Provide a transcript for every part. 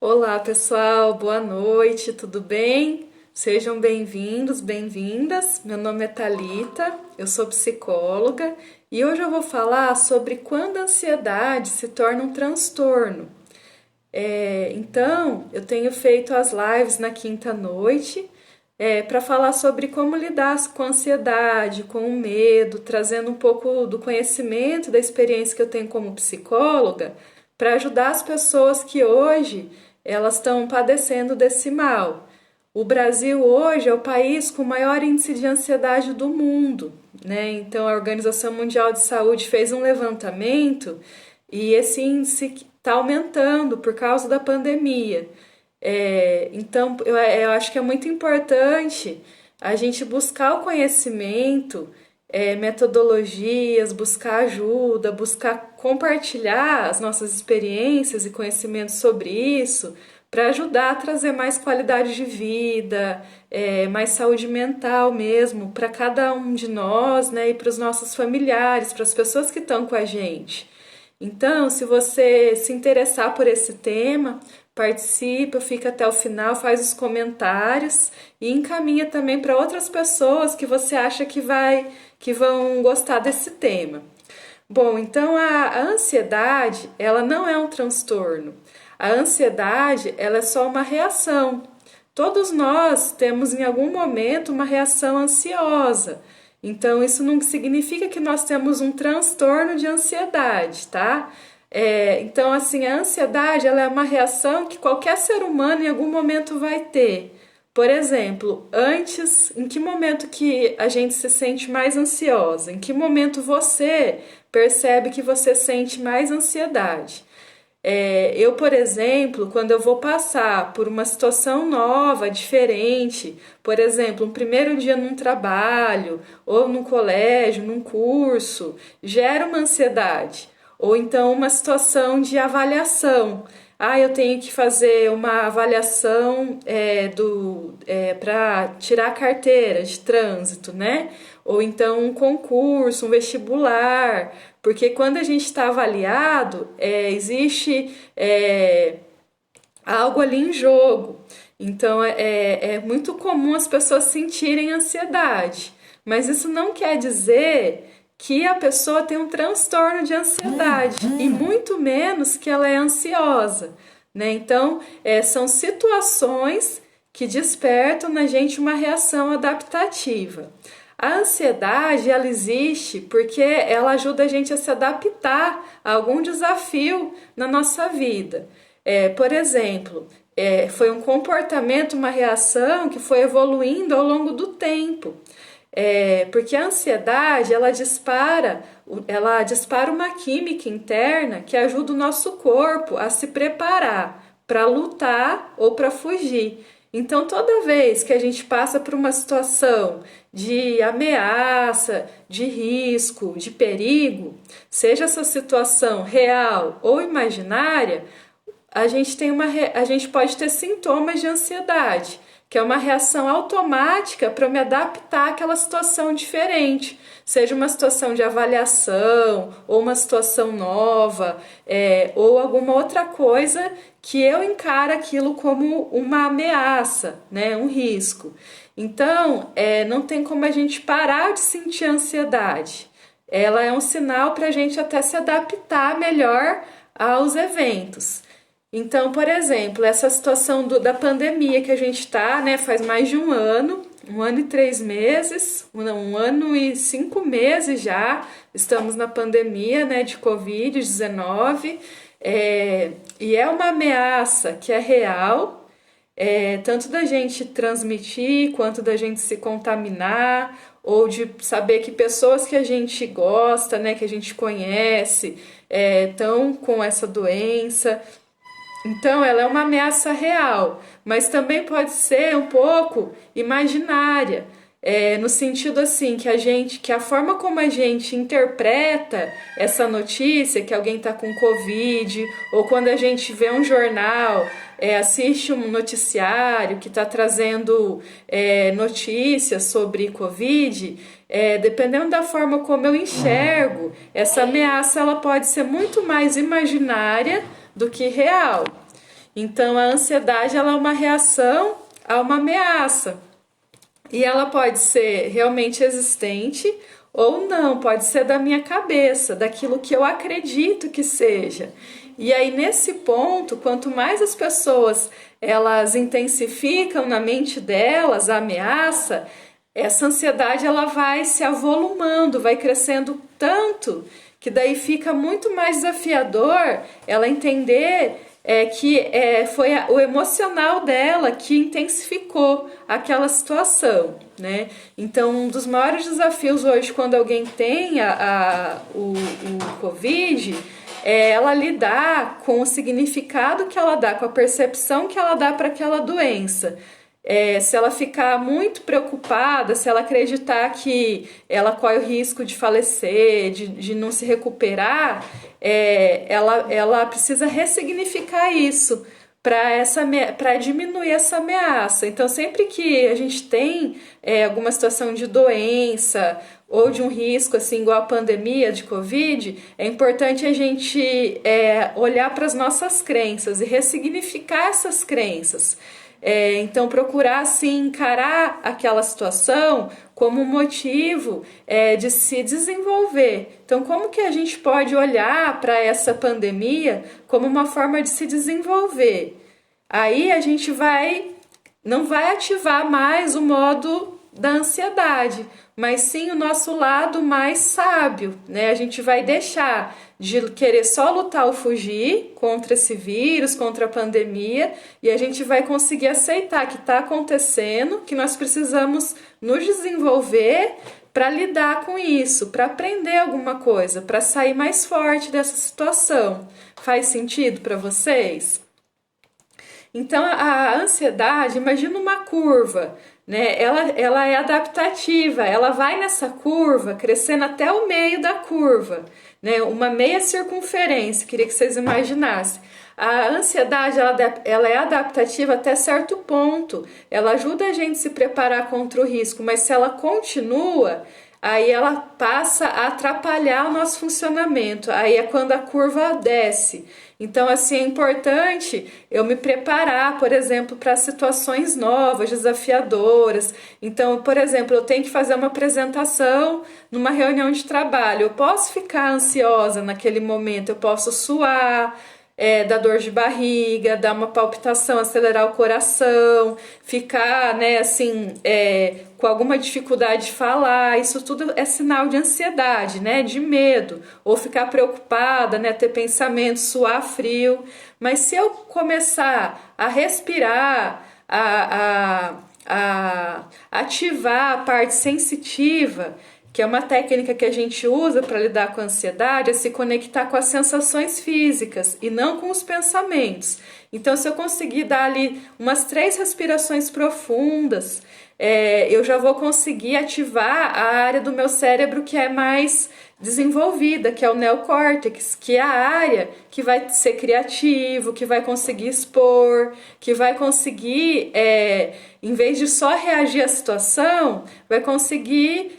Olá, pessoal, boa noite, tudo bem? Sejam bem-vindos, bem-vindas. Meu nome é Thalita, eu sou psicóloga e hoje eu vou falar sobre quando a ansiedade se torna um transtorno. Então, eu tenho feito as lives na quinta-noite para falar sobre como lidar com a ansiedade, com o medo, trazendo um pouco do conhecimento, da experiência que eu tenho como psicóloga, para ajudar as pessoas que hoje elas estão padecendo desse mal. O Brasil hoje é o país com o maior índice de ansiedade do mundo, né? Então a Organização Mundial de Saúde fez um levantamento e esse índice está aumentando por causa da pandemia. Então eu acho que é muito importante a gente buscar o conhecimento, metodologias, buscar ajuda, buscar compartilhar as nossas experiências e conhecimentos sobre isso para ajudar a trazer mais qualidade de vida, mais saúde mental mesmo para cada um de nós, né, e para os nossos familiares, para as pessoas que estão com a gente. Então, se você se interessar por esse tema, participa, fica até o final, faz os comentários e encaminha também para outras pessoas que você acha que vão gostar desse tema. Bom, então a ansiedade, ela não é um transtorno. A ansiedade, ela é só uma reação. Todos nós temos em algum momento uma reação ansiosa. Então, isso não significa que nós temos um transtorno de ansiedade, tá? Então, assim, a ansiedade ela é uma reação que qualquer ser humano em algum momento vai ter. Por exemplo, em que momento que a gente se sente mais ansiosa? Em que momento você percebe que você sente mais ansiedade? Eu, por exemplo, quando eu vou passar por uma situação nova, diferente, por exemplo, um primeiro dia num trabalho, ou num colégio, num curso, gera uma ansiedade. Ou então uma situação de avaliação. Eu tenho que fazer uma avaliação para tirar a carteira de trânsito, né? Ou então um concurso, um vestibular, porque quando a gente está avaliado, existe algo ali em jogo. Então é muito comum as pessoas sentirem ansiedade, mas isso não quer dizer que a pessoa tem um transtorno de ansiedade e muito menos que ela é ansiosa, né? Então, são situações que despertam na gente uma reação adaptativa. A ansiedade, ela existe porque ela ajuda a gente a se adaptar a algum desafio na nossa vida. Por exemplo, foi um comportamento, uma reação que foi evoluindo ao longo do tempo. Porque a ansiedade ela dispara uma química interna que ajuda o nosso corpo a se preparar para lutar ou para fugir. Então, toda vez que a gente passa por uma situação de ameaça, de risco, de perigo, seja essa situação real ou imaginária, a gente pode ter sintomas de ansiedade, que é uma reação automática para me adaptar àquela situação diferente, seja uma situação de avaliação, ou uma situação nova, ou alguma outra coisa que eu encaro aquilo como uma ameaça, né, um risco. Então, não tem como a gente parar de sentir ansiedade. Ela é um sinal para a gente até se adaptar melhor aos eventos. Então, por exemplo, essa situação da pandemia que a gente está, né, faz mais de um ano e 3 meses, um ano e 5 meses já, estamos na pandemia, né, de Covid-19, e é uma ameaça que é real, tanto da gente transmitir, quanto da gente se contaminar, ou de saber que pessoas que a gente gosta, né, que a gente conhece, estão com essa doença. Então, ela é uma ameaça real, mas também pode ser um pouco imaginária, no sentido assim que a forma como a gente interpreta essa notícia que alguém está com Covid, ou quando a gente vê um jornal, assiste um noticiário que está trazendo notícias sobre Covid, dependendo da forma como eu enxergo, essa ameaça ela pode ser muito mais imaginária do que real. Então, a ansiedade ela é uma reação a uma ameaça. E ela pode ser realmente existente ou não, pode ser da minha cabeça, daquilo que eu acredito que seja. E aí nesse ponto, quanto mais as pessoas elas intensificam na mente delas a ameaça, essa ansiedade ela vai se avolumando, vai crescendo tanto que daí fica muito mais desafiador ela entender foi o emocional dela que intensificou aquela situação, né? Então, um dos maiores desafios hoje, quando alguém tem o Covid, é ela lidar com o significado que ela dá, com a percepção que ela dá para aquela doença. Se ela ficar muito preocupada, se ela acreditar que ela corre o risco de falecer, de não se recuperar, ela precisa ressignificar isso para diminuir essa ameaça. Então, sempre que a gente tem alguma situação de doença ou de um risco, assim, igual a pandemia de Covid, é importante a gente olhar para as nossas crenças e ressignificar essas crenças. Então, procurar assim, encarar aquela situação como um motivo de se desenvolver. Então, como que a gente pode olhar para essa pandemia como uma forma de se desenvolver? Aí a gente não vai ativar mais o modo da ansiedade, mas sim o nosso lado mais sábio, né? A gente vai deixar de querer só lutar ou fugir contra esse vírus, contra a pandemia, e a gente vai conseguir aceitar que está acontecendo, que nós precisamos nos desenvolver para lidar com isso, para aprender alguma coisa, para sair mais forte dessa situação. Faz sentido para vocês? Então, a ansiedade, imagina uma curva, né? Ela é adaptativa, ela vai nessa curva, crescendo até o meio da curva, né? Uma meia circunferência, queria que vocês imaginassem. A ansiedade, ela é adaptativa até certo ponto, ela ajuda a gente a se preparar contra o risco, mas se ela continua, aí ela passa a atrapalhar o nosso funcionamento, aí é quando a curva desce. Então, assim, é importante eu me preparar, por exemplo, para situações novas, desafiadoras. Então, por exemplo, eu tenho que fazer uma apresentação numa reunião de trabalho. Eu posso ficar ansiosa naquele momento, eu posso suar, dar dor de barriga, dar uma palpitação, acelerar o coração, ficar, né, assim, com alguma dificuldade de falar. Isso tudo é sinal de ansiedade, né, de medo, ou ficar preocupada, né, ter pensamentos, suar frio. Mas se eu começar a respirar, a ativar a parte sensitiva, que é uma técnica que a gente usa para lidar com a ansiedade, é se conectar com as sensações físicas e não com os pensamentos. Então, se eu conseguir dar ali umas 3 respirações profundas, eu já vou conseguir ativar a área do meu cérebro que é mais desenvolvida, que é o neocórtex, que é a área que vai ser criativo, que vai conseguir expor, que vai conseguir, em vez de só reagir à situação, vai conseguir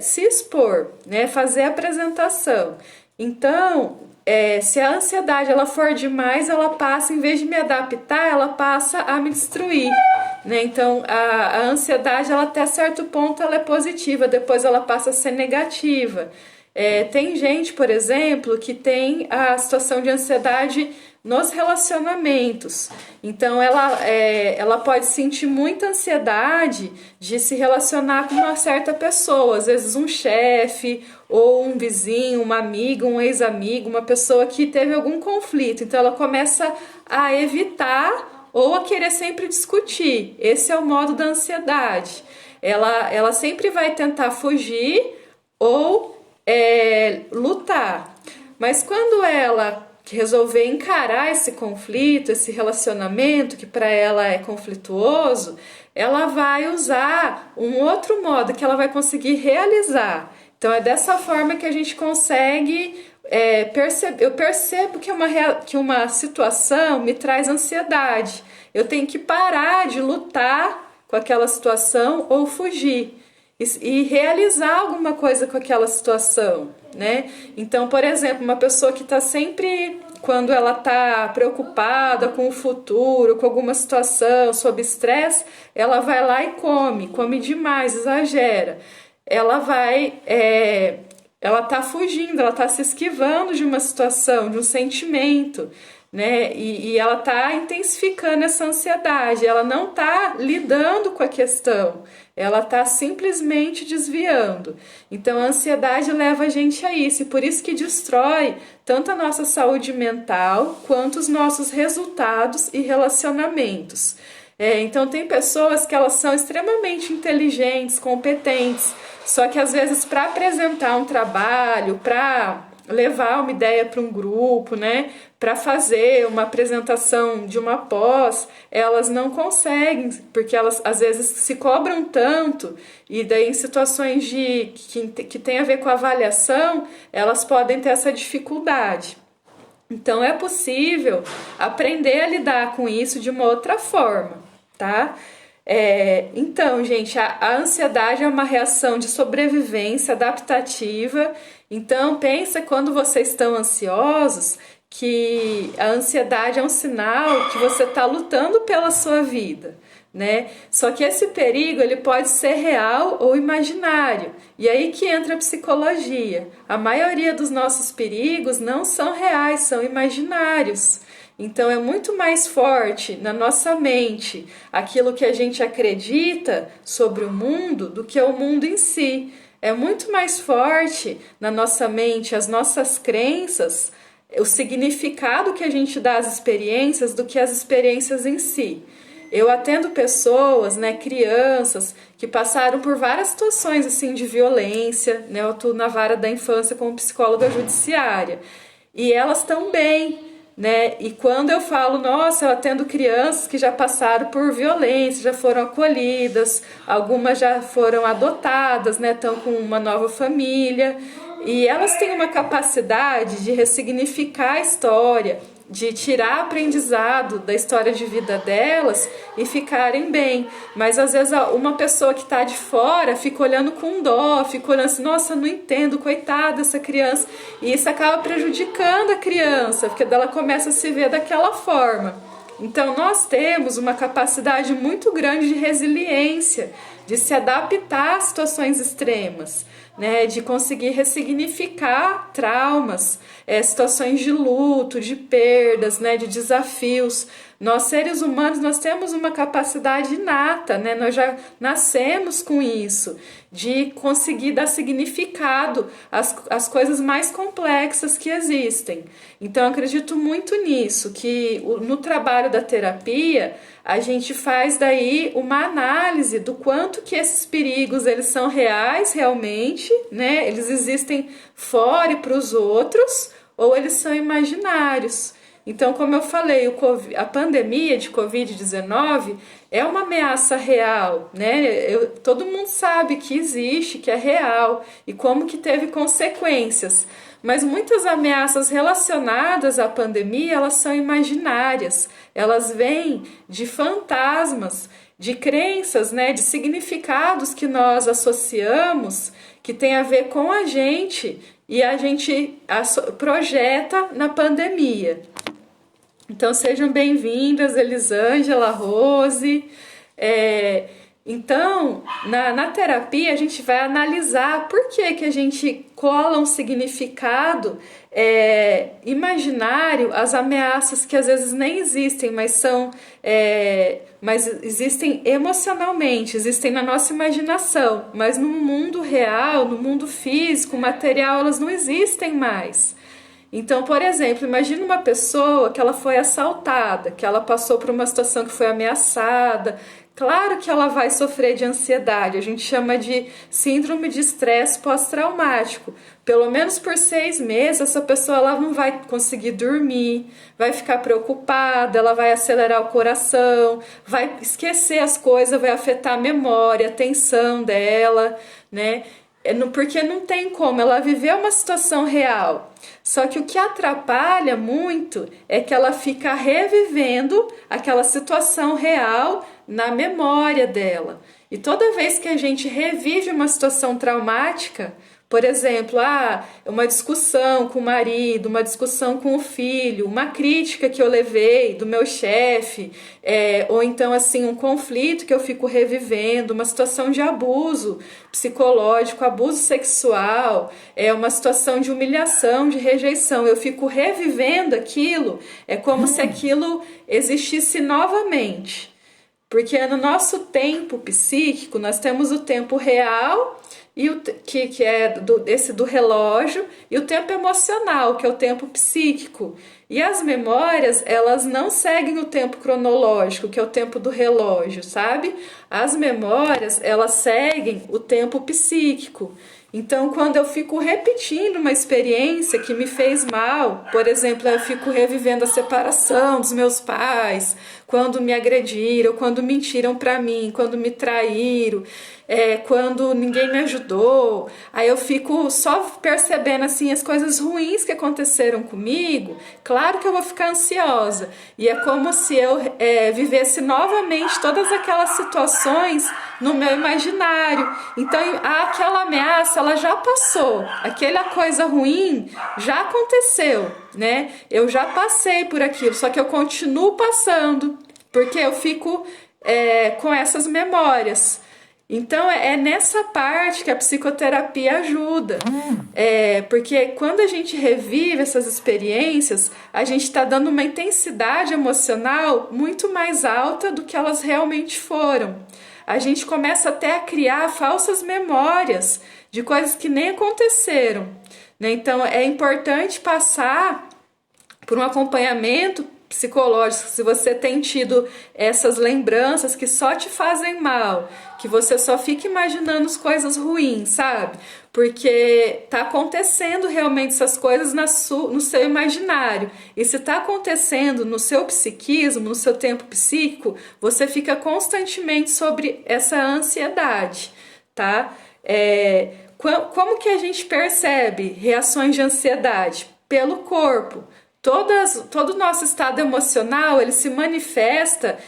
se expor, né? Fazer a apresentação. Então, se a ansiedade ela for demais, ela passa, em vez de me adaptar, ela passa a me destruir, né? Então, a ansiedade, ela até certo ponto, ela é positiva, depois ela passa a ser negativa. Tem gente, por exemplo, que tem a situação de ansiedade nos relacionamentos. Então, ela pode sentir muita ansiedade de se relacionar com uma certa pessoa, às vezes um chefe, ou um vizinho, uma amiga, um ex-amigo, uma pessoa que teve algum conflito. Então, ela começa a evitar ou a querer sempre discutir. Esse é o modo da ansiedade. Ela sempre vai tentar fugir ou lutar. Mas quando ela resolver encarar esse conflito, esse relacionamento que para ela é conflituoso, ela vai usar um outro modo que ela vai conseguir realizar. Então é dessa forma que a gente consegue perceber. Eu percebo que uma situação me traz ansiedade. Eu tenho que parar de lutar com aquela situação ou fugir e realizar alguma coisa com aquela situação, né? Então, por exemplo, uma pessoa que está sempre quando ela está preocupada com o futuro, com alguma situação, sob estresse, ela vai lá e come demais, exagera. Ela vai, ela está fugindo, ela está se esquivando de uma situação, de um sentimento, né? E ela está intensificando essa ansiedade, ela não está lidando com a questão, ela está simplesmente desviando. Então a ansiedade leva a gente a isso, e por isso que destrói tanto a nossa saúde mental quanto os nossos resultados e relacionamentos. Então tem pessoas que elas são extremamente inteligentes, competentes, só que às vezes para apresentar um trabalho, para levar uma ideia para um grupo, né, para fazer uma apresentação de uma pós, elas não conseguem, porque elas às vezes se cobram tanto, e daí em situações que tem a ver com avaliação, elas podem ter essa dificuldade. Então é possível aprender a lidar com isso de uma outra forma, tá? Então, gente, a ansiedade é uma reação de sobrevivência adaptativa. Então, pensa quando vocês estão ansiosos que a ansiedade é um sinal que você está lutando pela sua vida, né? Só que esse perigo ele pode ser real ou imaginário. E aí que entra a psicologia. A maioria dos nossos perigos não são reais, são imaginários. Então é muito mais forte na nossa mente aquilo que a gente acredita sobre o mundo do que o mundo em si. É muito mais forte na nossa mente as nossas crenças, o significado que a gente dá às experiências do que as experiências em si. Eu atendo pessoas, né, crianças, que passaram por várias situações assim, de violência, né, eu atuo na vara da infância como psicóloga judiciária, e elas estão bem, né? E quando eu falo, nossa, eu atendo crianças que já passaram por violência, já foram acolhidas, algumas já foram adotadas, né? Estão com uma nova família, e elas têm uma capacidade de ressignificar a história, de tirar aprendizado da história de vida delas e ficarem bem. Mas às vezes uma pessoa que está de fora fica olhando com dó, fica olhando assim, nossa, não entendo, coitada dessa criança. E isso acaba prejudicando a criança, porque ela começa a se ver daquela forma. Então nós temos uma capacidade muito grande de resiliência, de se adaptar a situações extremas, né, de conseguir ressignificar traumas, situações de luto, de perdas, né, de desafios. Nós, seres humanos, nós temos uma capacidade inata, né, nós já nascemos com isso, de conseguir dar significado às coisas mais complexas que existem. Então, eu acredito muito nisso, que no trabalho da terapia, a gente faz daí uma análise do quanto que esses perigos eles são reais realmente, né? Eles existem fora e para os outros, ou eles são imaginários. Então, como eu falei, a pandemia de Covid-19 é uma ameaça real, né? Todo mundo sabe que existe, que é real, e como que teve consequências. Mas muitas ameaças relacionadas à pandemia, elas são imaginárias. Elas vêm de fantasmas, de crenças, né, de significados que nós associamos, que tem a ver com a gente, e a gente projeta na pandemia. Então sejam bem-vindas, Elisângela, Rose. Então, na terapia a gente vai analisar por que a gente cola um significado imaginário às ameaças que às vezes nem existem, mas existem emocionalmente, existem na nossa imaginação, mas no mundo real, no mundo físico, material, elas não existem mais. Então, por exemplo, imagina uma pessoa que ela foi assaltada, que ela passou por uma situação que foi ameaçada. Claro que ela vai sofrer de ansiedade, a gente chama de síndrome de estresse pós-traumático. Pelo menos por 6 meses, essa pessoa ela não vai conseguir dormir, vai ficar preocupada, ela vai acelerar o coração, vai esquecer as coisas, vai afetar a memória, a atenção dela, né? Porque não tem como, ela viveu uma situação real. Só que o que atrapalha muito é que ela fica revivendo aquela situação real na memória dela. E toda vez que a gente revive uma situação traumática, Por exemplo, uma discussão com o marido, uma discussão com o filho, uma crítica que eu levei do meu chefe, ou então assim um conflito que eu fico revivendo, uma situação de abuso psicológico, abuso sexual, uma situação de humilhação, de rejeição. Eu fico revivendo aquilo, é como se aquilo existisse novamente. Porque no nosso tempo psíquico, nós temos o tempo real, e que é esse do relógio, e o tempo emocional, que é o tempo psíquico. E as memórias, elas não seguem o tempo cronológico, que é o tempo do relógio, sabe? As memórias, elas seguem o tempo psíquico. Então, quando eu fico repetindo uma experiência que me fez mal, por exemplo, eu fico revivendo a separação dos meus pais, quando me agrediram, quando mentiram para mim, quando me traíram, quando ninguém me ajudou, aí eu fico só percebendo assim as coisas ruins que aconteceram comigo. Claro que eu vou ficar ansiosa, e é como se eu vivesse novamente todas aquelas situações no meu imaginário. Então aquela ameaça, ela já passou, aquela coisa ruim já aconteceu, né? Eu já passei por aquilo, só que eu continuo passando, porque eu fico com essas memórias. Então é nessa parte que a psicoterapia ajuda, porque quando a gente revive essas experiências, a gente está dando uma intensidade emocional muito mais alta do que elas realmente foram. A gente começa até a criar falsas memórias de coisas que nem aconteceram, né? Então é importante passar por um acompanhamento psicológico, se você tem tido essas lembranças que só te fazem mal, que você só fica imaginando as coisas ruins, sabe? Porque tá acontecendo realmente essas coisas no seu imaginário. E se tá acontecendo no seu psiquismo, no seu tempo psíquico, você fica constantemente sobre essa ansiedade, tá? Como que a gente percebe reações de ansiedade? Pelo corpo. Todo o nosso estado emocional, ele se manifesta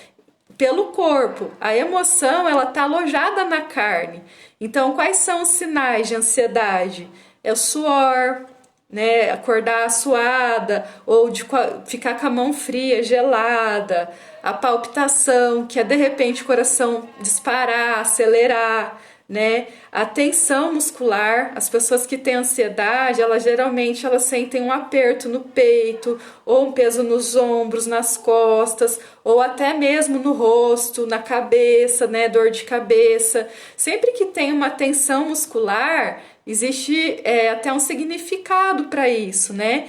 pelo corpo. A emoção, ela está alojada na carne. Então, quais são os sinais de ansiedade? É o suor, né? Acordar suada, ou de ficar com a mão fria, gelada. A palpitação, que é de repente o coração disparar, acelerar, né? A tensão muscular, as pessoas que têm ansiedade, elas geralmente sentem um aperto no peito, ou um peso nos ombros, nas costas, ou até mesmo no rosto, na cabeça, né? Dor de cabeça. Sempre que tem uma tensão muscular, existe até um significado para isso, né?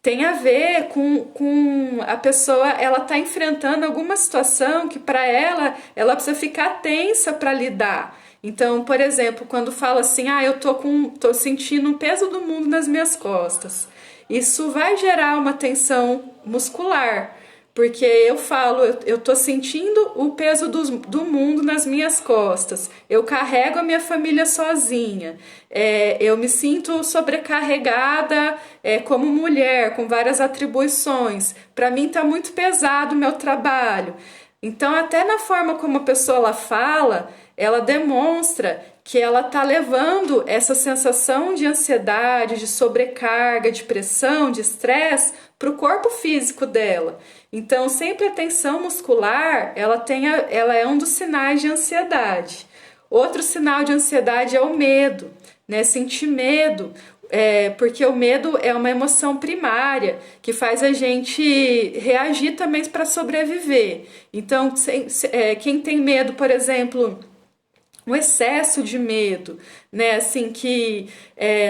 Tem a ver com a pessoa, ela tá enfrentando alguma situação que para ela precisa ficar tensa para lidar. Então, por exemplo, quando fala assim, eu tô sentindo um peso do mundo nas minhas costas. Isso vai gerar uma tensão muscular, porque eu falo, eu tô sentindo o peso do mundo nas minhas costas. Eu carrego a minha família sozinha. Eu me sinto sobrecarregada como mulher, com várias atribuições. Para mim tá muito pesado o meu trabalho. Então, até na forma como a pessoa ela fala, ela demonstra que ela está levando essa sensação de ansiedade, de sobrecarga, de pressão, de estresse para o corpo físico dela. Então, sempre a tensão muscular, ela é um dos sinais de ansiedade. Outro sinal de ansiedade é o medo, né? Sentir medo, porque o medo é uma emoção primária que faz a gente reagir também para sobreviver. Então, quem tem medo, por exemplo, um excesso de medo, né? Assim, que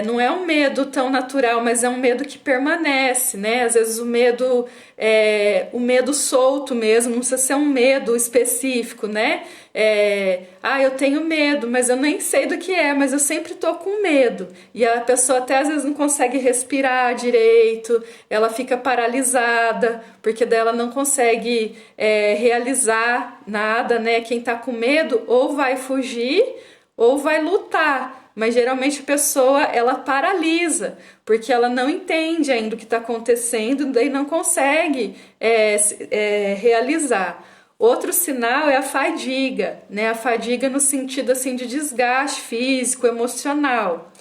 não é um medo tão natural, mas é um medo que permanece, né? Às vezes o medo solto mesmo, não precisa ser um medo específico, né? Eu tenho medo, mas eu nem sei do que mas eu sempre tô com medo. E a pessoa até às vezes não consegue respirar direito, ela fica paralisada, porque daí ela não consegue realizar nada, né? Quem tá com medo ou vai fugir ou vai lutar. Mas geralmente a pessoa ela paralisa, porque ela não entende ainda o que está acontecendo, daí não consegue realizar. Outro sinal é a fadiga, né? A fadiga no sentido assim de desgaste físico, emocional.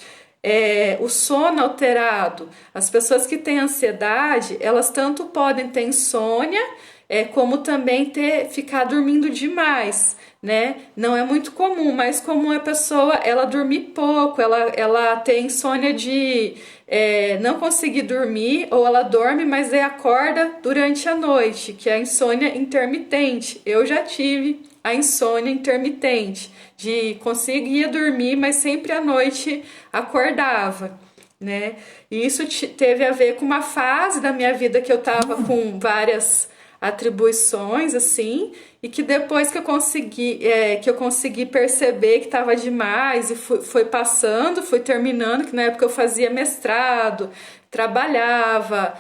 O sono alterado. As pessoas que têm ansiedade, elas tanto podem ter insônia, como também ficar dormindo demais, né? Não é muito comum, mas comum é a pessoa ela dormir pouco, ela ter insônia de não conseguir dormir, ou ela dorme, mas aí acorda durante a noite, que é a insônia intermitente. Eu já tive a insônia intermitente, de conseguia dormir, mas sempre à noite acordava, né? E isso teve a ver com uma fase da minha vida que eu tava com várias atribuições assim, e que depois que eu consegui perceber que estava demais e foi passando, fui terminando, que na época eu fazia mestrado, trabalhava,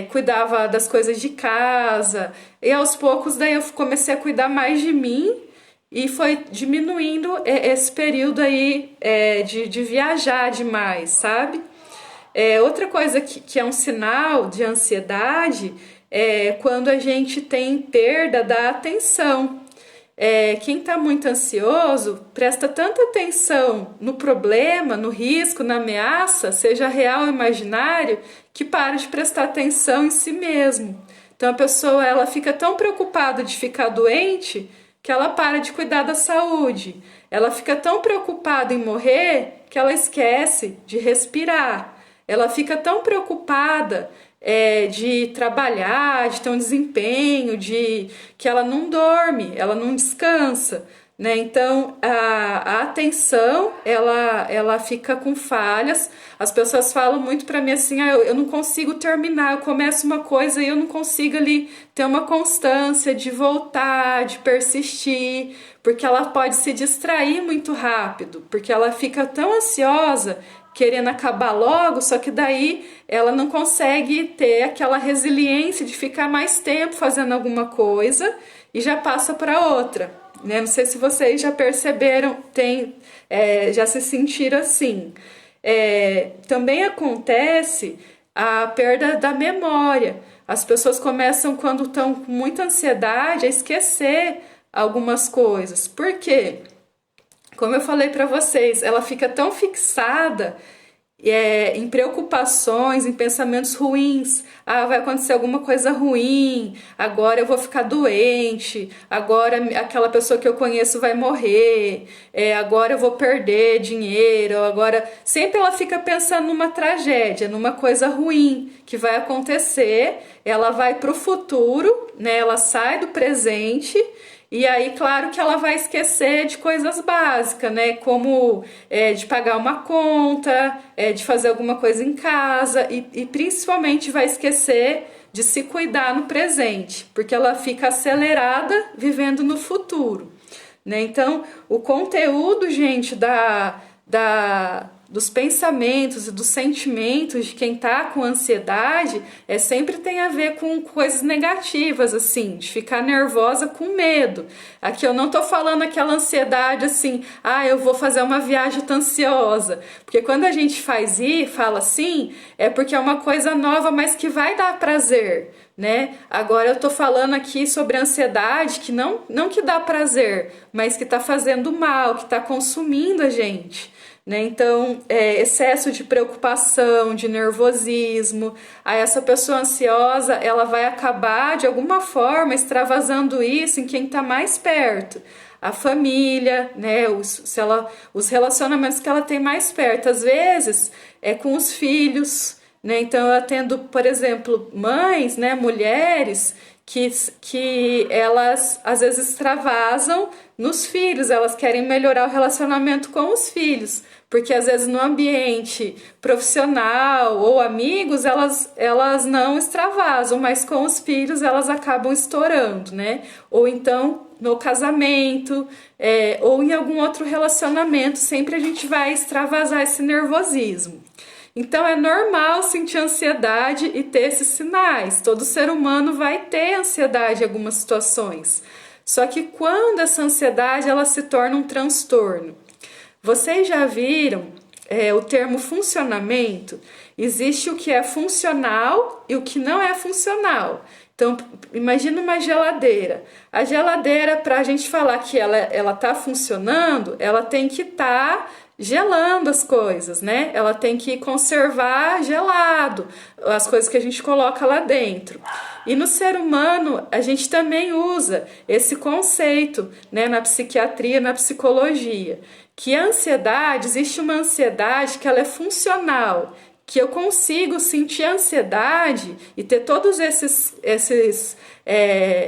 cuidava das coisas de casa, e aos poucos daí eu comecei a cuidar mais de mim e foi diminuindo esse período aí de viajar demais, sabe? Outra coisa que é um sinal de ansiedade é quando a gente tem perda da atenção. Quem está muito ansioso presta tanta atenção no problema, no risco, na ameaça, seja real ou imaginário, que para de prestar atenção em si mesmo. Então a pessoa ela fica tão preocupada de ficar doente que ela para de cuidar da saúde. Ela fica tão preocupada em morrer que ela esquece de respirar. Ela fica tão preocupada de trabalhar, de ter um desempenho, que ela não dorme, ela não descansa, né? Então a atenção ela fica com falhas. As pessoas falam muito para mim assim, eu não consigo terminar, eu começo uma coisa e eu não consigo ali ter uma constância de voltar, de persistir, porque ela pode se distrair muito rápido, porque ela fica tão ansiosa querendo acabar logo, só que daí ela não consegue ter aquela resiliência de ficar mais tempo fazendo alguma coisa e já passa para outra, né? Não sei se vocês já perceberam, já se sentiram assim. Também acontece a perda da memória. As pessoas começam, quando estão com muita ansiedade, a esquecer algumas coisas. Por quê? Como eu falei para vocês, ela fica tão fixada em preocupações, em pensamentos ruins. Vai acontecer alguma coisa ruim, agora eu vou ficar doente, agora aquela pessoa que eu conheço vai morrer, agora eu vou perder dinheiro, agora... Sempre ela fica pensando numa tragédia, numa coisa ruim que vai acontecer, ela vai para o futuro, né? Ela sai do presente. E aí, claro que ela vai esquecer de coisas básicas, né? Como de pagar uma conta, de fazer alguma coisa em casa e principalmente vai esquecer de se cuidar no presente, porque ela fica acelerada vivendo no futuro, né? Então, o conteúdo, gente, dos pensamentos e dos sentimentos de quem tá com ansiedade sempre tem a ver com coisas negativas, assim, de ficar nervosa com medo. Aqui eu não tô falando aquela ansiedade assim, eu vou fazer uma viagem, tô ansiosa. Porque quando a gente fala assim, é porque é uma coisa nova, mas que vai dar prazer, né? Agora eu tô falando aqui sobre a ansiedade que não que dá prazer, mas que tá fazendo mal, que tá consumindo a gente, né? Então, excesso de preocupação, de nervosismo. Aí essa pessoa ansiosa, ela vai acabar de alguma forma extravasando isso em quem está mais perto. A família, né? Os relacionamentos que ela tem mais perto. Às vezes é com os filhos, né? Então eu atendo, por exemplo, mães, né? Mulheres que elas às vezes extravasam nos filhos, elas querem melhorar o relacionamento com os filhos, porque às vezes no ambiente profissional ou amigos elas não extravasam, mas com os filhos elas acabam estourando, né? Ou então no casamento, ou em algum outro relacionamento, sempre a gente vai extravasar esse nervosismo. Então é normal sentir ansiedade e ter esses sinais. Todo ser humano vai ter ansiedade em algumas situações. Só que quando essa ansiedade ela se torna um transtorno. Vocês já viram o termo funcionamento, existe o que é funcional e o que não é funcional. Então, imagina uma geladeira. A geladeira, para a gente falar que ela está funcionando, ela tem que estar gelando as coisas, né? Ela tem que conservar gelado as coisas que a gente coloca lá dentro. E no ser humano, a gente também usa esse conceito, né, na psiquiatria, na psicologia, que a ansiedade, existe uma ansiedade que ela é funcional, que eu consigo sentir ansiedade e ter todos esses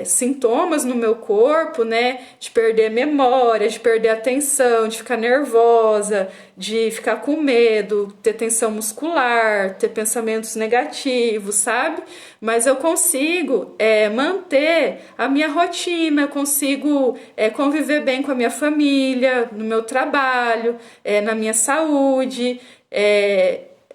sintomas no meu corpo, né? De perder memória, de perder atenção, de ficar nervosa, de ficar com medo, ter tensão muscular, ter pensamentos negativos, sabe? Mas eu consigo manter a minha rotina, eu consigo conviver bem com a minha família, no meu trabalho, na minha saúde,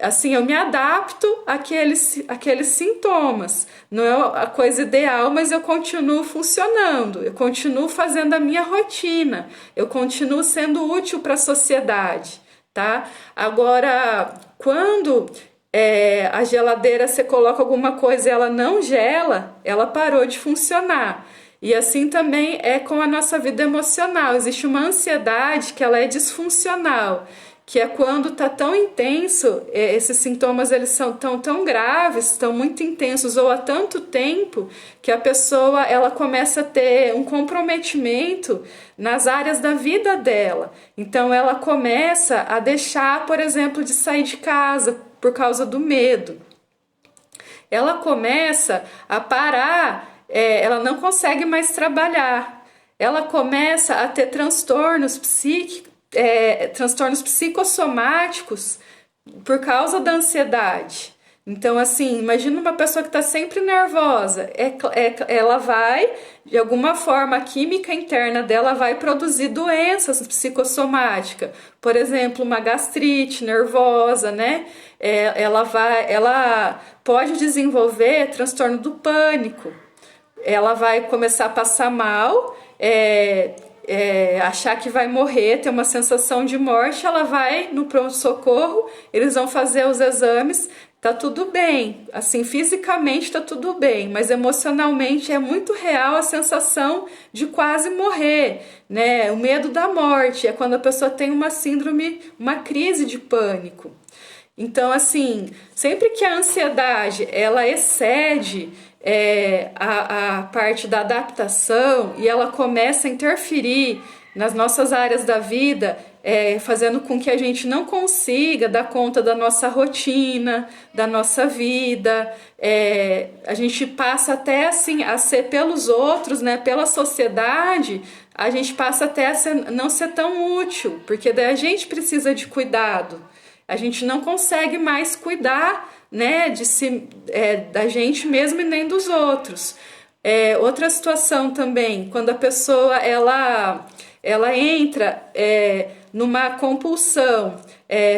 assim, eu me adapto àqueles sintomas. Não é a coisa ideal, mas eu continuo funcionando, eu continuo fazendo a minha rotina, eu continuo sendo útil para a sociedade, tá? Agora, quando a geladeira, você coloca alguma coisa e ela não gela, ela parou de funcionar. E assim também é com a nossa vida emocional. Existe uma ansiedade que ela é disfuncional, que é quando está tão intenso, esses sintomas eles são tão graves, estão muito intensos ou há tanto tempo que a pessoa ela começa a ter um comprometimento nas áreas da vida dela. Então ela começa a deixar, por exemplo, de sair de casa por causa do medo. Ela começa a parar, ela não consegue mais trabalhar. Ela começa a ter transtornos psicossomáticos por causa da ansiedade. Então, assim, imagina uma pessoa que está sempre nervosa. Ela vai, de alguma forma, a química interna dela vai produzir doenças psicossomáticas. Por exemplo, uma gastrite nervosa, né? Ela pode desenvolver transtorno do pânico. Ela vai começar a passar mal, achar que vai morrer, ter uma sensação de morte, ela vai no pronto-socorro, eles vão fazer os exames, tá tudo bem, assim, fisicamente tá tudo bem, mas emocionalmente é muito real a sensação de quase morrer, né? O medo da morte é quando a pessoa tem uma síndrome, uma crise de pânico. Então, assim, sempre que a ansiedade, ela excede a parte da adaptação e ela começa a interferir nas nossas áreas da vida, fazendo com que a gente não consiga dar conta da nossa rotina, da nossa vida, a gente passa até assim a ser pelos outros, né, pela sociedade, a gente passa até a não ser tão útil, porque daí a gente precisa de cuidado, a gente não consegue mais cuidar, né, da gente mesmo e nem dos outros. Outra situação também, quando a pessoa ela entra numa compulsão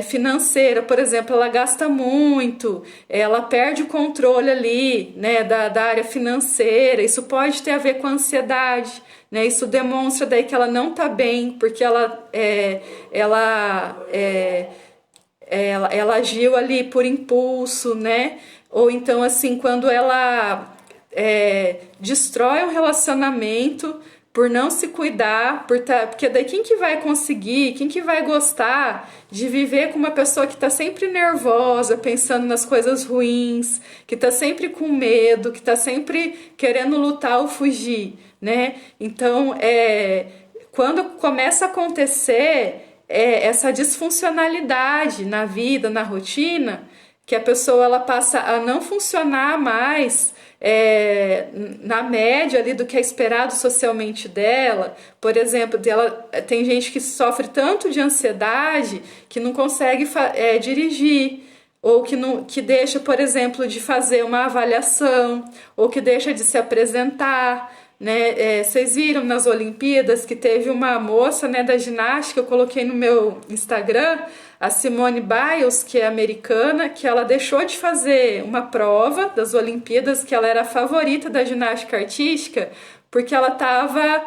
financeira, por exemplo, ela gasta muito, ela perde o controle ali, né, da área financeira, isso pode ter a ver com a ansiedade, né, isso demonstra daí que ela não está bem, porque ela agiu ali por impulso, né? Ou então, assim, quando ela destrói um relacionamento por não se cuidar, porque daí quem que vai conseguir, quem que vai gostar de viver com uma pessoa que está sempre nervosa, pensando nas coisas ruins, que está sempre com medo, que está sempre querendo lutar ou fugir, né? Então, quando começa a acontecer essa disfuncionalidade na vida, na rotina, que a pessoa ela passa a não funcionar mais na média ali do que é esperado socialmente dela. Por exemplo, tem gente que sofre tanto de ansiedade que não consegue dirigir, ou que deixa, por exemplo, de fazer uma avaliação, ou que deixa de se apresentar, né? Vocês viram nas Olimpíadas que teve uma moça, né, da ginástica, eu coloquei no meu Instagram, a Simone Biles, que é americana, que ela deixou de fazer uma prova das Olimpíadas, que ela era a favorita da ginástica artística, porque ela estava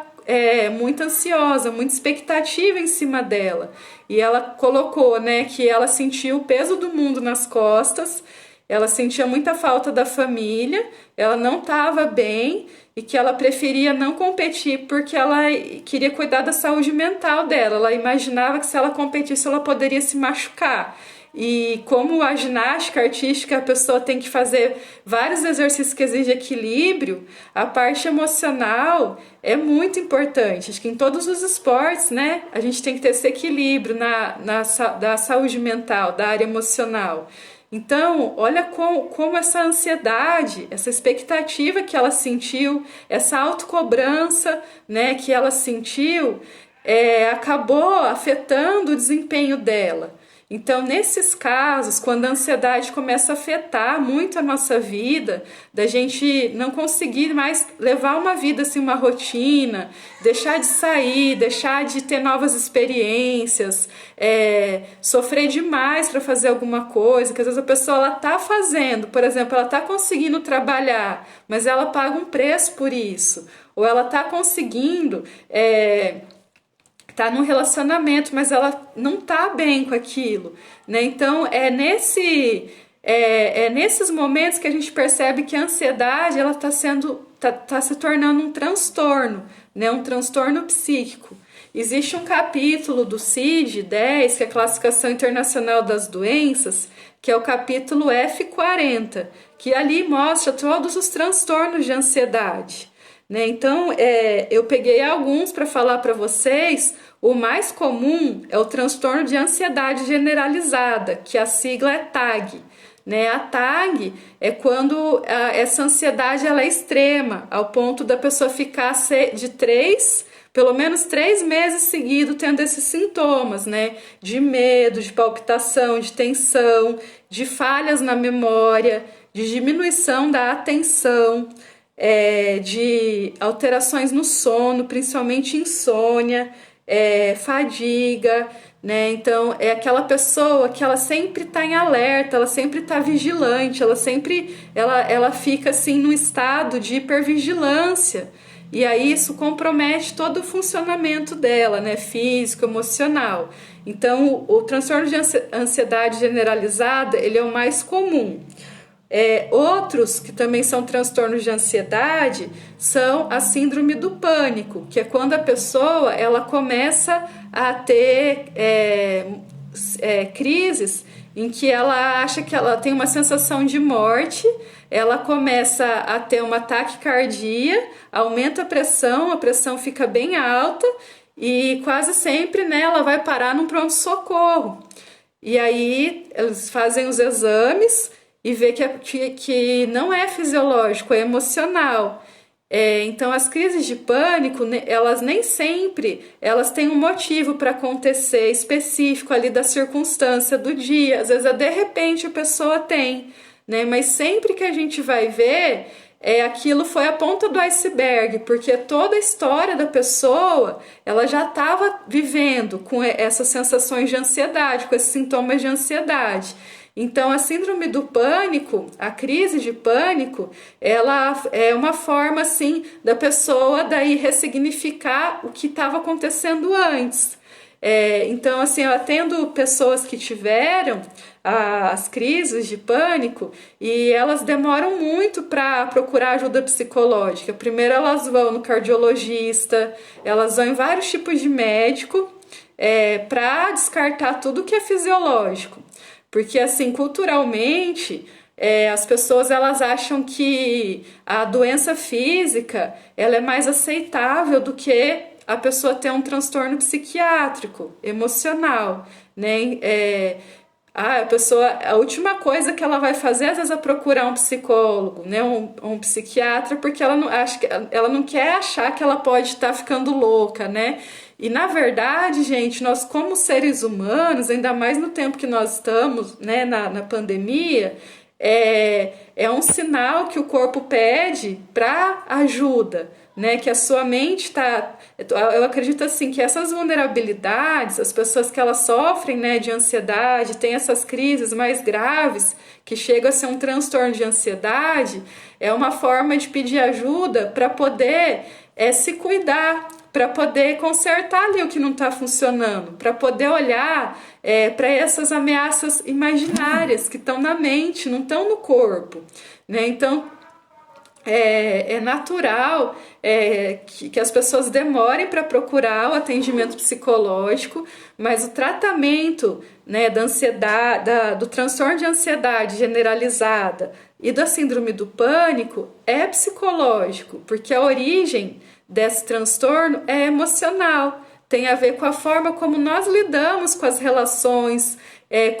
muito ansiosa, muita expectativa em cima dela. E ela colocou, né, que ela sentia o peso do mundo nas costas, ela sentia muita falta da família, ela não estava bem e que ela preferia não competir porque ela queria cuidar da saúde mental dela. Ela imaginava que se ela competisse ela poderia se machucar. E como a ginástica artística, a pessoa tem que fazer vários exercícios que exigem equilíbrio, a parte emocional é muito importante. Acho que em todos os esportes, né, a gente tem que ter esse equilíbrio da saúde mental, da área emocional. Então, olha como essa ansiedade, essa expectativa que ela sentiu, essa autocobrança, né, que ela sentiu, acabou afetando o desempenho dela. Então, nesses casos, quando a ansiedade começa a afetar muito a nossa vida, da gente não conseguir mais levar uma vida assim, uma rotina, deixar de sair, deixar de ter novas experiências, sofrer demais para fazer alguma coisa, que às vezes a pessoa está fazendo, por exemplo, ela está conseguindo trabalhar, mas ela paga um preço por isso, ou ela está conseguindo tá num relacionamento, mas ela não tá bem com aquilo, né? Então nesses momentos que a gente percebe que a ansiedade ela tá se tornando um transtorno, né? Um transtorno psíquico. Existe um capítulo do CID-10, que é a Classificação Internacional das Doenças, que é o capítulo F40, que ali mostra todos os transtornos de ansiedade. Né? Então, eu peguei alguns para falar para vocês. O mais comum é o transtorno de ansiedade generalizada, que a sigla é TAG. Né? A TAG é quando essa ansiedade ela é extrema, ao ponto da pessoa ficar pelo menos 3 meses seguidos tendo esses sintomas, né? De medo, de palpitação, de tensão, de falhas na memória, de diminuição da atenção, de alterações no sono, principalmente insônia, fadiga, né? Então é aquela pessoa que ela sempre está em alerta, ela sempre está vigilante, ela fica assim num estado de hipervigilância. E aí isso compromete todo o funcionamento dela, né? Físico, emocional. Então o transtorno de ansiedade generalizada ele é o mais comum. Outros que também são transtornos de ansiedade são a síndrome do pânico, que é quando a pessoa ela começa a ter crises em que ela acha que ela tem uma sensação de morte, ela começa a ter uma taquicardia, aumenta a pressão fica bem alta e quase sempre, né, ela vai parar num pronto-socorro. E aí eles fazem os exames e vê que não é fisiológico, é emocional. Então as crises de pânico, elas nem sempre elas têm um motivo para acontecer específico ali da circunstância do dia. Às vezes de repente a pessoa tem, né? Mas sempre que a gente vai ver, aquilo foi a ponta do iceberg, porque toda a história da pessoa ela já estava vivendo com essas sensações de ansiedade, com esses sintomas de ansiedade. Então, a síndrome do pânico, a crise de pânico, ela é uma forma, assim, da pessoa daí ressignificar o que estava acontecendo antes. Então, assim, eu atendo pessoas que tiveram as crises de pânico e elas demoram muito para procurar ajuda psicológica. Primeiro elas vão no cardiologista, elas vão em vários tipos de médico para descartar tudo que é fisiológico. Porque, assim, culturalmente, as pessoas elas acham que a doença física ela é mais aceitável do que a pessoa ter um transtorno psiquiátrico, emocional, né? A última coisa que ela vai fazer, às vezes, é procurar um psicólogo, né? Um psiquiatra, porque ela não quer achar que ela pode estar ficando louca, né? E, na verdade, gente, nós como seres humanos, ainda mais no tempo que nós estamos, né, na pandemia, é um sinal que o corpo pede para ajuda, né? Que a sua mente está... Eu acredito assim que essas vulnerabilidades, as pessoas que elas sofrem, né, de ansiedade, têm essas crises mais graves, que chega a ser um transtorno de ansiedade, é uma forma de pedir ajuda para poder se cuidar, para poder consertar ali o que não está funcionando, para poder olhar para essas ameaças imaginárias que estão na mente, não estão no corpo, né? Então, é natural que as pessoas demorem para procurar o atendimento psicológico, mas o tratamento, né, da ansiedade, do transtorno de ansiedade generalizada e da síndrome do pânico é psicológico, porque a origem desse transtorno é emocional, tem a ver com a forma como nós lidamos com as relações,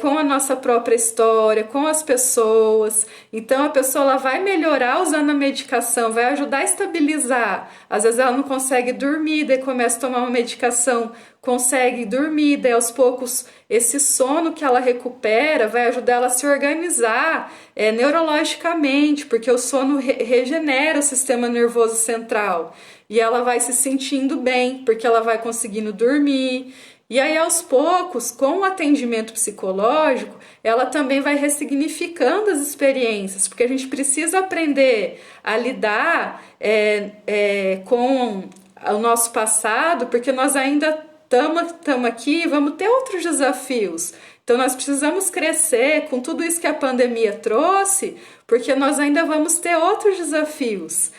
com a nossa própria história, com as pessoas. Então a pessoa ela vai melhorar usando a medicação, vai ajudar a estabilizar. Às vezes ela não consegue dormir, daí começa a tomar uma medicação, consegue dormir, daí aos poucos esse sono que ela recupera vai ajudar ela a se organizar neurologicamente, porque o sono regenera o sistema nervoso central. E ela vai se sentindo bem, porque ela vai conseguindo dormir. E aí, aos poucos, com o atendimento psicológico, ela também vai ressignificando as experiências, porque a gente precisa aprender a lidar com o nosso passado, porque nós ainda estamos aqui e vamos ter outros desafios. Então, nós precisamos crescer com tudo isso que a pandemia trouxe, porque nós ainda vamos ter outros desafios.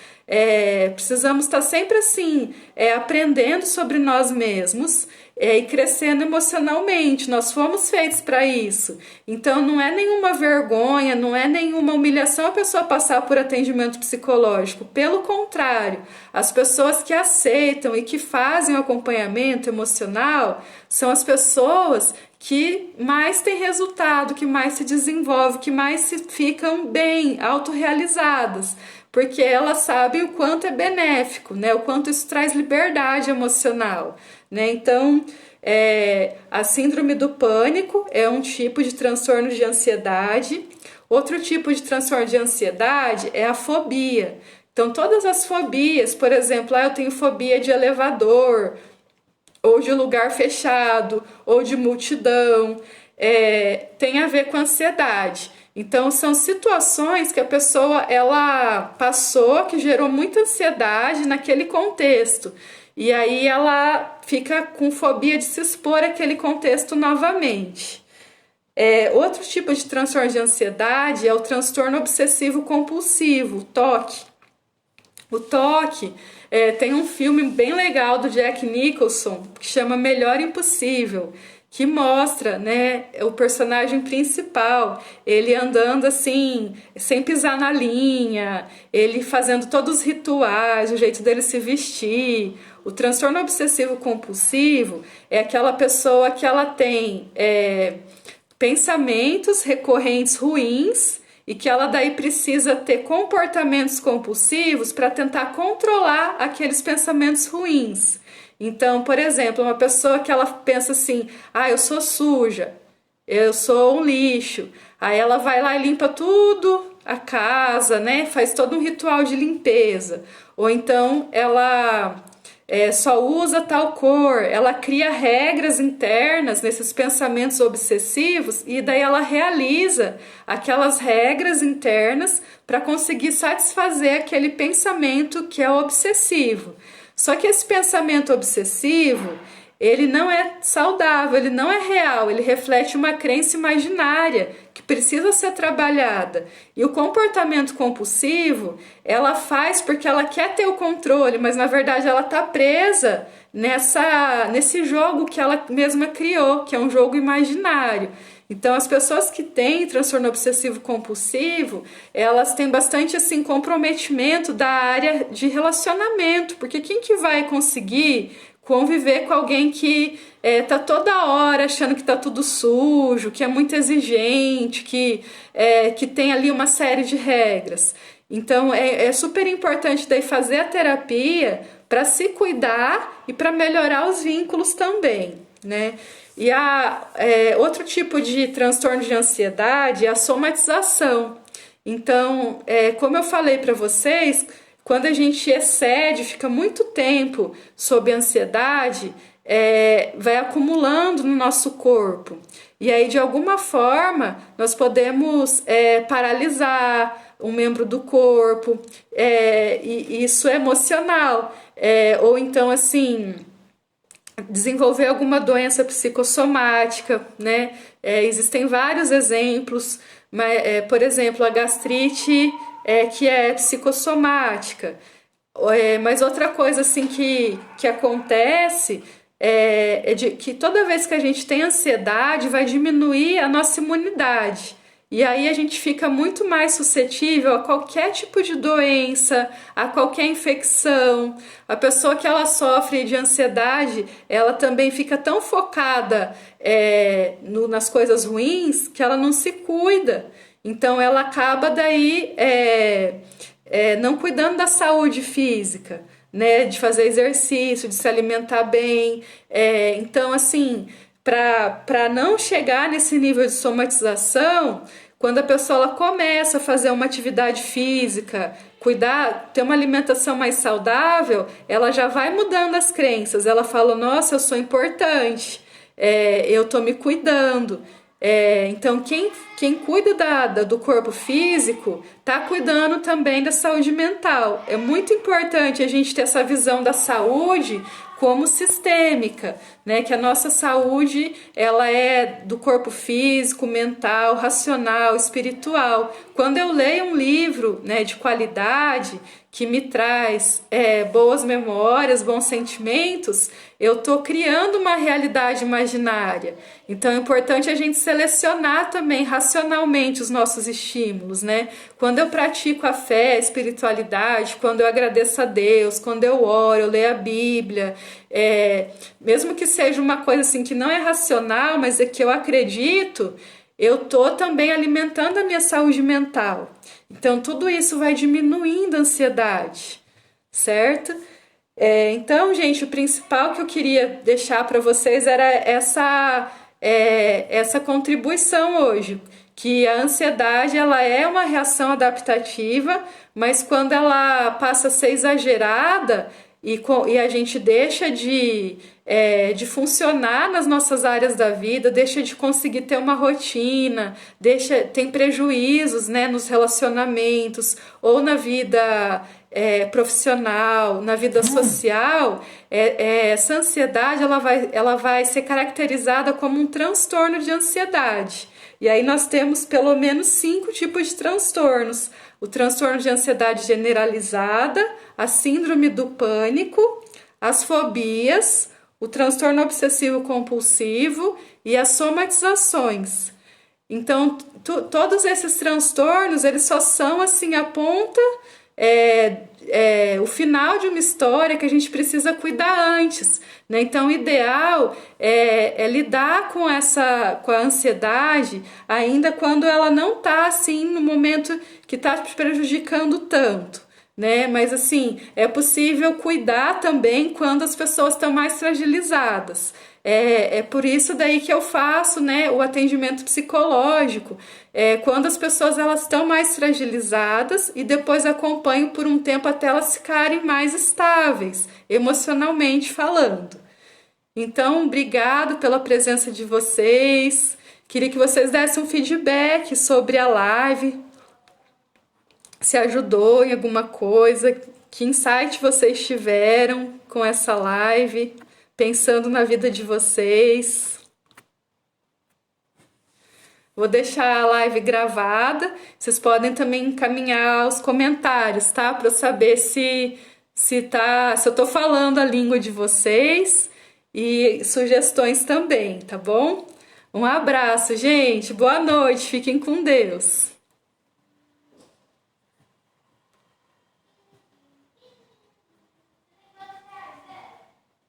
Precisamos estar sempre assim, aprendendo sobre nós mesmos e crescendo emocionalmente. Nós fomos feitos para isso. Então não é nenhuma vergonha, não é nenhuma humilhação a pessoa passar por atendimento psicológico. Pelo contrário, as pessoas que aceitam e que fazem o acompanhamento emocional são as pessoas que mais têm resultado, que mais se desenvolvem, que mais se ficam bem, autorrealizadas, porque elas sabem o quanto é benéfico, né? O quanto isso traz liberdade emocional, né? Então, a síndrome do pânico é um tipo de transtorno de ansiedade. Outro tipo de transtorno de ansiedade é a fobia. Então, todas as fobias, por exemplo, eu tenho fobia de elevador, ou de lugar fechado, ou de multidão, tem a ver com ansiedade. Então, são situações que a pessoa ela passou, que gerou muita ansiedade naquele contexto. E aí ela fica com fobia de se expor àquele contexto novamente. Outro tipo de transtorno de ansiedade é o transtorno obsessivo compulsivo, o TOC. O TOC tem um filme bem legal do Jack Nicholson que chama Melhor Impossível, que mostra, né, o personagem principal, ele andando assim, sem pisar na linha, ele fazendo todos os rituais, o jeito dele se vestir. O transtorno obsessivo compulsivo é aquela pessoa que ela tem pensamentos recorrentes ruins e que ela daí precisa ter comportamentos compulsivos para tentar controlar aqueles pensamentos ruins. Então, por exemplo, uma pessoa que ela pensa assim, eu sou suja, eu sou um lixo, aí ela vai lá e limpa tudo, a casa, né? Faz todo um ritual de limpeza. Ou então ela só usa tal cor, ela cria regras internas nesses pensamentos obsessivos e daí ela realiza aquelas regras internas para conseguir satisfazer aquele pensamento que é obsessivo. Só que esse pensamento obsessivo, ele não é saudável, ele não é real, ele reflete uma crença imaginária que precisa ser trabalhada. E o comportamento compulsivo, ela faz porque ela quer ter o controle, mas na verdade ela está presa nesse jogo que ela mesma criou, que é um jogo imaginário. Então, as pessoas que têm transtorno obsessivo compulsivo, elas têm bastante assim comprometimento da área de relacionamento, porque quem que vai conseguir conviver com alguém que tá toda hora achando que tá tudo sujo, que é muito exigente, que tem ali uma série de regras. Então, é super importante daí fazer a terapia para se cuidar e para melhorar os vínculos também, né? E outro tipo de transtorno de ansiedade é a somatização. Então, como eu falei para vocês, quando a gente excede, fica muito tempo sob ansiedade, vai acumulando no nosso corpo. E aí, de alguma forma, nós podemos paralisar um membro do corpo, e isso é emocional. ou então assim desenvolver alguma doença psicossomática, né? Existem vários exemplos, mas, por exemplo, a gastrite que é psicossomática. Mas outra coisa assim que acontece que toda vez que a gente tem ansiedade, vai diminuir a nossa imunidade. E aí a gente fica muito mais suscetível a qualquer tipo de doença, a qualquer infecção. A pessoa que ela sofre de ansiedade, ela também fica tão focada nas coisas ruins que ela não se cuida. Então ela acaba daí não cuidando da saúde física, né? De fazer exercício, de se alimentar bem. Então, assim, para não chegar nesse nível de somatização, quando a pessoa ela começa a fazer uma atividade física, cuidar, ter uma alimentação mais saudável, ela já vai mudando as crenças. Ela fala, nossa, eu sou importante, eu tô me cuidando. Então, quem cuida do corpo físico está cuidando também da saúde mental. É muito importante a gente ter essa visão da saúde como sistêmica, né? Que a nossa saúde ela é do corpo físico, mental, racional, espiritual. Quando eu leio um livro, né, de qualidade que me traz boas memórias, bons sentimentos, eu estou criando uma realidade imaginária. Então é importante a gente selecionar também racionalmente os nossos estímulos, né? Quando eu pratico a fé, a espiritualidade, quando eu agradeço a Deus, quando eu oro, eu leio a Bíblia, mesmo que seja uma coisa assim que não é racional, mas é que eu acredito, eu tô também alimentando a minha saúde mental. Então tudo isso vai diminuindo a ansiedade, certo? Então, gente, o principal que eu queria deixar para vocês era essa contribuição hoje, que a ansiedade ela é uma reação adaptativa, mas quando ela passa a ser exagerada e a gente deixa de funcionar nas nossas áreas da vida, deixa de conseguir ter uma rotina, tem prejuízos, né, nos relacionamentos ou na vida profissional, na vida social, essa ansiedade ela vai ser caracterizada como um transtorno de ansiedade. E aí nós temos pelo menos 5 tipos de transtornos. O transtorno de ansiedade generalizada, a síndrome do pânico, as fobias, o transtorno obsessivo compulsivo e as somatizações. Então, todos esses transtornos, eles só são assim a ponta, o final de uma história que a gente precisa cuidar antes, né? Então, o ideal é lidar com a ansiedade ainda quando ela não está assim no momento que está prejudicando tanto, né? Mas assim, é possível cuidar também quando as pessoas estão mais fragilizadas. É por isso daí que eu faço, né, o atendimento psicológico, quando as pessoas elas estão mais fragilizadas e depois acompanho por um tempo até elas ficarem mais estáveis, emocionalmente falando. Então, obrigado pela presença de vocês. Queria que vocês dessem um feedback sobre a live, se ajudou em alguma coisa, que insight vocês tiveram com essa live, pensando na vida de vocês. Vou deixar a live gravada. Vocês podem também encaminhar os comentários, tá? Para eu saber se eu tô falando a língua de vocês e sugestões também, tá bom? Um abraço, gente. Boa noite. Fiquem com Deus.